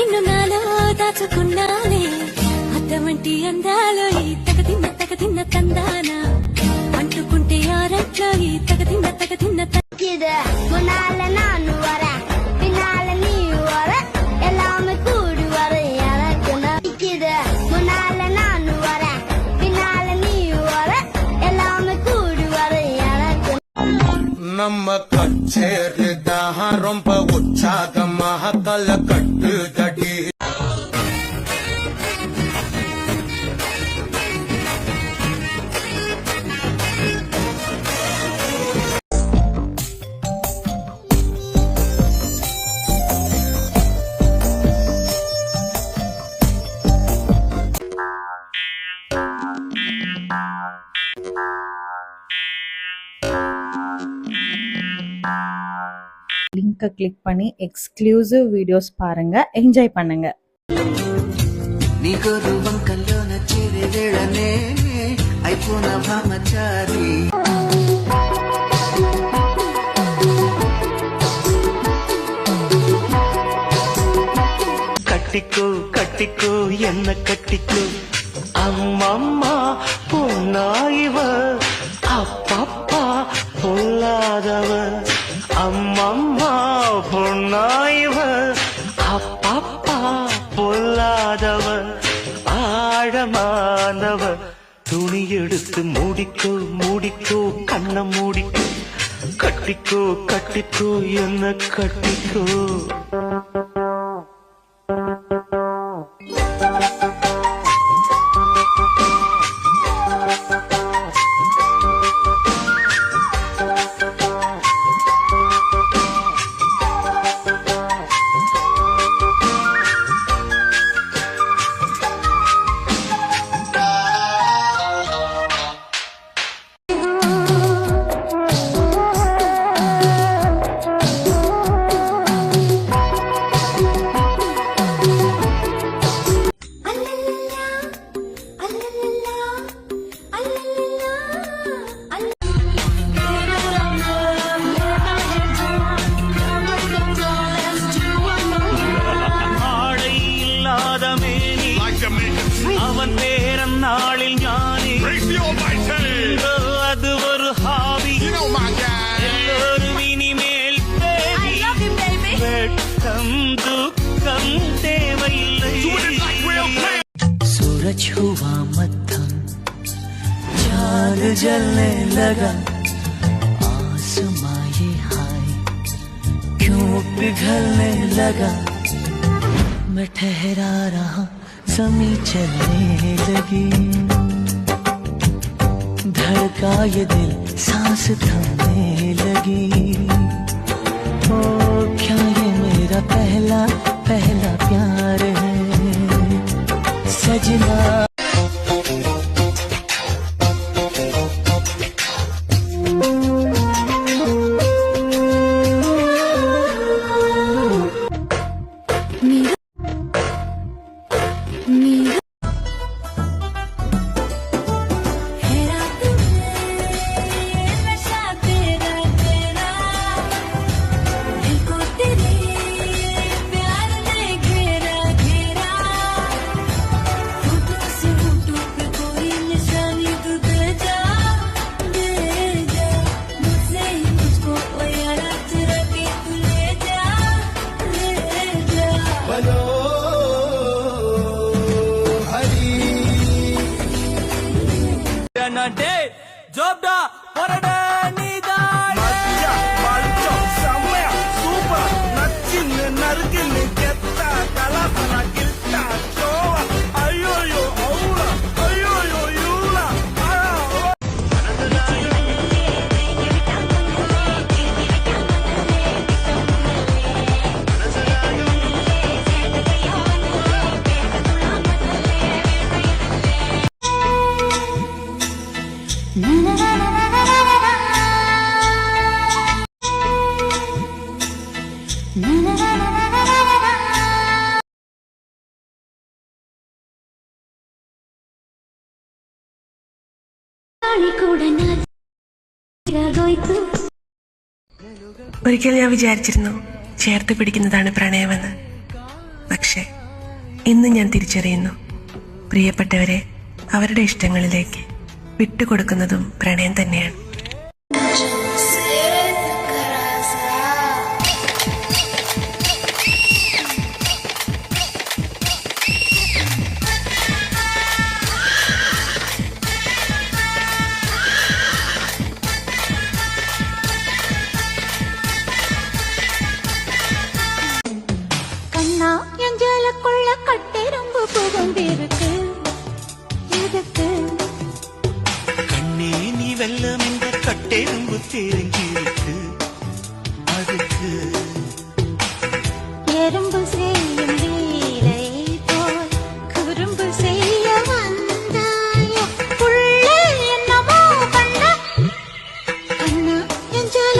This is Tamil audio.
నిన్ను నాలో దాచుకున్నానే అద్దమంటి అందాలో ఈ తగతిన్న తందాన అంటుకుంటే ఆరట్లో ఈ తగతిన్న முன்னால நான் வரேன் பின்னால நீ வர எல்லாமே கூடி வர எனக்கு நிக்குது முன்னால நான் வரேன் பின்னால நீ வர எல்லாமே கூடி வர எனக்கு நம்ம கச்சேரிதான் ரொம்ப உற்சாகமாக தலை கட்டுதடி லிங்கை கிளிக் பண்ணி எக்ஸ்க்ளூசிவ் வீடியோஸ் பாருங்க, என்ஜாய் பண்ணுங்க. నీకు వంకల్లోన చిరిగేళనే అయిపోన భామచారి கட்டிக்கோ கட்டிக்கோ என்ன கட்டிக்கோ அம்மம்மா பொன்னாயிவ அப்பப்பா பொல்லாதவ அம்மம்மா பொன்னாயிவ அப்பப்பா பொல்லாதவ ஆழமானவ துணி எடுத்து மூடிக்கோ மூடிக்கோ கண்ண மூடிக்கோ கட்டிக்கோ கட்டிக்கோ என்ன கட்டிக்கோ அவன் பேரன் நாளில் ஞானி அது ஒரு ஹாபி எல்லோரும் இனிமேல் வெட்கம் துக்கம் தேவையில்லை सूरज हुआ मत्थम चांद जलने लगा आसमां ये हाय क्यों पिघलने लगा मैं ठहरा रहा ज़मीं चलने लगी धड़का ये दिल सांस थमने लगी ओ क्या ये मेरा पहला पहला प्यार है सजना ஜோப்டா பொரடா நீதா மத்தியா மல்ச்சோ சமயா சூப்பர் நச்சின்னு நறுக்குன்னு கெத்தா கலப்பனா கில்ட்டா சோவா ஐயோயோ அவுளா ஐயோயோ யூலா ഒരിക്കൽ ഞാൻ വിചാരിച്ചിരുന്നു ചേർത്ത് പിടിക്കുന്നതാണ് പ്രണയമെന്ന്. പക്ഷേ ഇന്ന് ഞാൻ തിരിച്ചറിയുന്നു, പ്രിയപ്പെട്ടവരെ അവരുടെ ഇഷ്ടങ്ങളിലേക്ക് വിട്ടുകൊടുക്കുന്നതും പ്രണയം തന്നെയാണ്. கண்ணா என் ஜலக்குள்ள கட்டெரும்பு புகுந்திருக்கு எதுக்கு கண்ணே நீ வெள்ளம் என்ற கட்டெரும்பு தெரிஞ்சிருக்கு அதுக்கு எறும்பு செய்யும் வேலை போல் குறும்பு செய்ய வந்தாயோ உள்ளே என்னமோ பண்ண கண்ணா என் ஜல